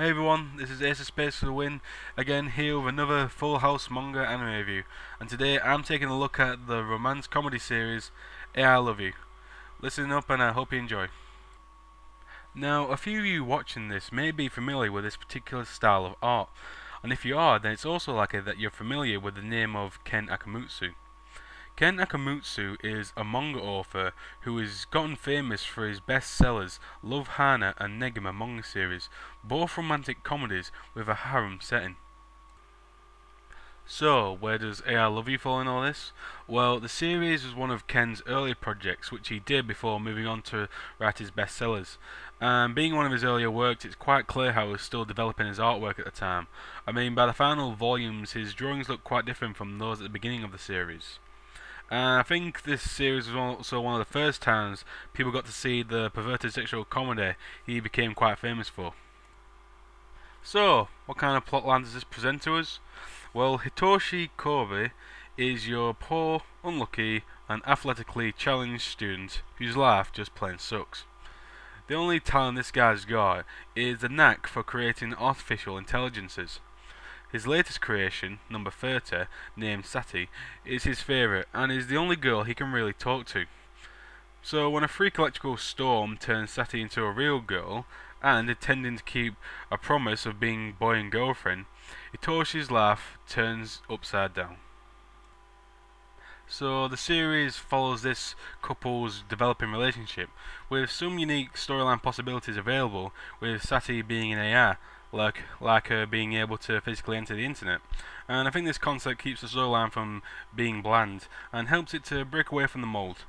Hey everyone, this is AceofSpadesFTW again here with another FullHouse manga anime review, and today I'm taking a look at the romance comedy series I Love You. Listen up and I hope you enjoy. Now, a few of you watching this may be familiar with this particular style of art, and if you are, then it's also likely that you're familiar with the name of Ken Akamatsu. Ken Akamatsu is a manga author who has gotten famous for his bestsellers Love Hina and Negima manga series, both romantic comedies with a harem setting. So, where does I Love You fall in all this? Well, the series was one of Ken's earlier projects, which he did before moving on to write his bestsellers. Being one of his earlier works, it's quite clear how he was still developing his artwork at the time. I mean, by the final volumes, his drawings look quite different from those at the beginning of the series. I think this series was also one of the first times people got to see the perverted sexual comedy he became quite famous for. So, what kind of plotline does this present to us? Well, Hitoshi Kobe is your poor, unlucky, and athletically challenged student whose life just plain sucks. The only talent this guy's got is the knack for creating artificial intelligences. His latest creation, number 30, named Sati, is his favourite and is the only girl he can really talk to. So when a freak electrical storm turns Sati into a real girl, and intending to keep a promise of being boy and girlfriend, Hitoshi's life turns upside down. So the series follows this couple's developing relationship, with some unique storyline possibilities available, with Sati being an AI, like her being able to physically enter the internet. And I think this concept keeps the storyline from being bland, and helps it to break away from the mould.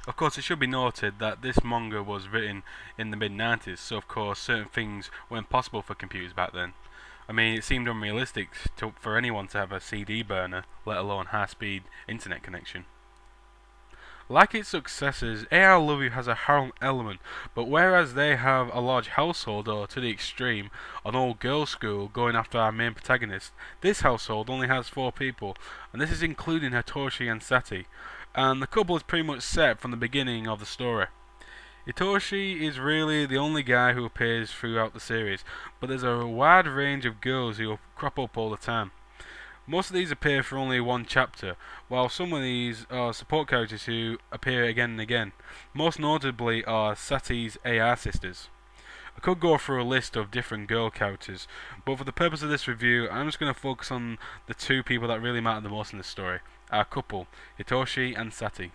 Of course, it should be noted that this manga was written in the mid-90s, so of course certain things weren't possible for computers back then. I mean, it seemed unrealistic for anyone to have a CD burner, let alone high-speed internet connection. Like its successors, I Love You has a harem element, but whereas they have a large household, or to the extreme, an all-girls school going after our main protagonist, this household only has 4 people, and this is including Hitoshi and Sati, and the couple is pretty much set from the beginning of the story. Hitoshi is really the only guy who appears throughout the series, but there's a wide range of girls who crop up all the time. Most of these appear for only one chapter, while some of these are support characters who appear again and again. Most notably are Sati's AI sisters. I could go through a list of different girl characters, but for the purpose of this review, I'm just going to focus on the 2 people that really matter the most in this story, our couple, Hitoshi and Sati.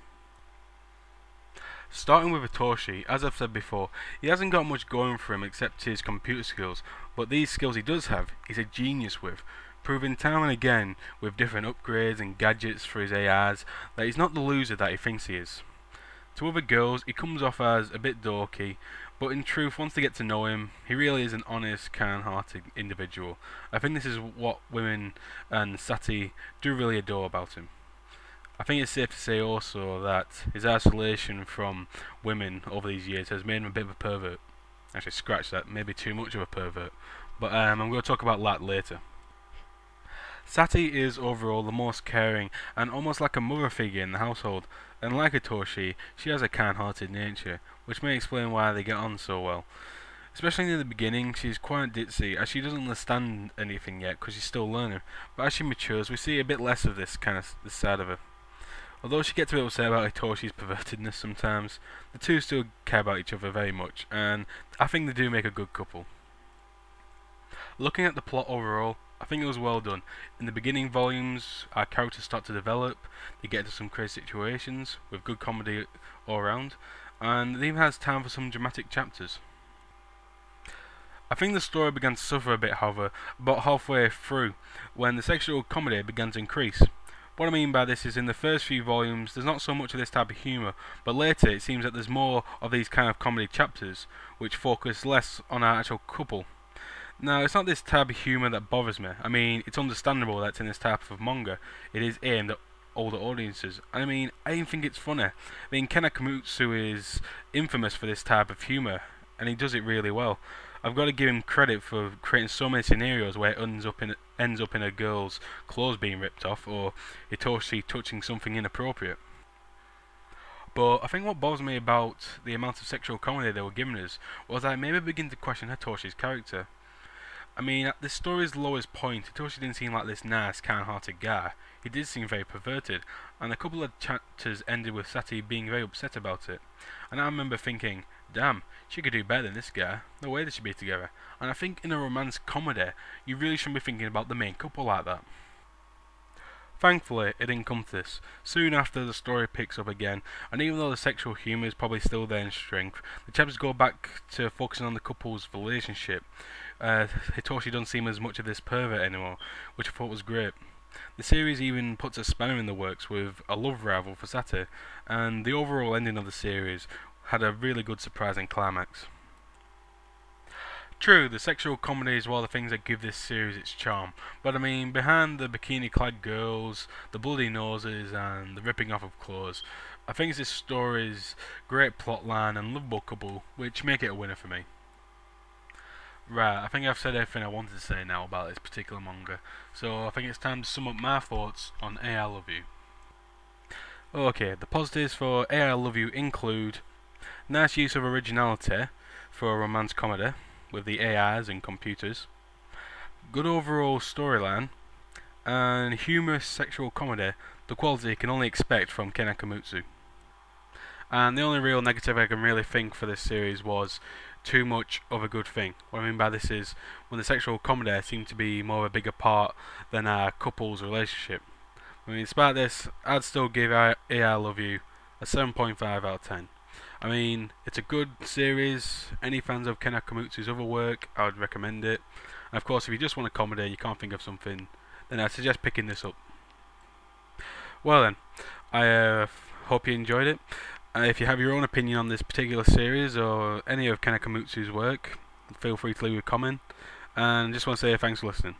Starting with Hitoshi, as I've said before, he hasn't got much going for him except his computer skills, but these skills he does have, he's a genius with, proving time and again with different upgrades and gadgets for his AIs that he's not the loser that he thinks he is. To other girls, he comes off as a bit dorky, but in truth, once they get to know him, he really is an honest, kind-hearted individual. I think this is what women and Sati do really adore about him. I think it's safe to say also that his isolation from women over these years has made him a bit of a pervert. Actually, scratch that, maybe too much of a pervert. But I'm going to talk about that later. Sati is overall the most caring and almost like a mother figure in the household, and like Hitoshi, she has a kind-hearted nature, which may explain why they get on so well. Especially in the beginning, she's quite ditzy, as she doesn't understand anything yet because she's still learning, but as she matures, we see a bit less of this side of her. Although she gets a bit upset about Hitoshi's pervertedness sometimes, the 2 still care about each other very much, and I think they do make a good couple. Looking at the plot overall, I think it was well done. In the beginning volumes, our characters start to develop, they get into some crazy situations, with good comedy all around, and it even has time for some dramatic chapters. I think the story began to suffer a bit, however, about halfway through, when the sexual comedy began to increase. What I mean by this is in the first few volumes, there's not so much of this type of humour, but later it seems that there's more of these kind of comedy chapters, which focus less on our actual couple. Now, it's not this type of humour that bothers me. I mean, it's understandable that in this type of manga, it is aimed at older audiences. I mean, I even think it's funny. I mean, Ken Akamatsu is infamous for this type of humour, and he does it really well. I've got to give him credit for creating so many scenarios where it ends up in a girl's clothes being ripped off, or Hitoshi touching something inappropriate. But I think what bothers me about the amount of sexual comedy they were giving us was I maybe begin to question Hitoshi's character. I mean, at this story's lowest point, Hitoshi didn't seem like this nice, kind-hearted guy. He did seem very perverted, and a couple of chapters ended with Sati being very upset about it. And I remember thinking, damn, she could do better than this guy. No way they should be together. And I think in a romance comedy, you really shouldn't be thinking about the main couple like that. Thankfully, it didn't come to this. Soon after, the story picks up again, and even though the sexual humour is probably still there in strength, the chapters go back to focusing on the couple's relationship. Hitoshi doesn't seem as much of this pervert anymore, which I thought was great. The series even puts a spanner in the works with a love rival for Sati, and the overall ending of the series had a really good surprising climax. True, the sexual comedy is one of the things that give this series its charm, but I mean, behind the bikini-clad girls, the bloody noses, and the ripping off of clothes, I think it's this story's great plotline and lovable couple, which make it a winner for me. Right, I think I've said everything I wanted to say now about this particular manga, so I think it's time to sum up my thoughts on I Love You. Okay, the positives for I Love You include nice use of originality for a romance comedy with the AIs and computers, good overall storyline, and humorous sexual comedy, the quality you can only expect from Ken Akamatsu. And the only real negative I can really think for this series was too much of a good thing. What I mean by this is when the sexual comedy seemed to be more of a bigger part than our couple's relationship. I mean, despite this, I'd still give I Love You a 7.5 out of 10. I mean, it's a good series. Any fans of Ken Akamatsu's other work, I would recommend it. And of course, if you just want a comedy, you can't think of something, then I'd suggest picking this up. Well then, I hope you enjoyed it. If you have your own opinion on this particular series or any of Ken Akamatsu's work, feel free to leave a comment. And just want to say thanks for listening.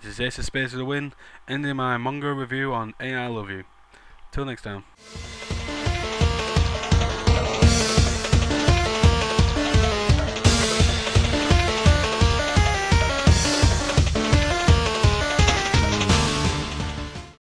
This is AceofSpadesFTW, ending my manga review on I Love You. Till next time.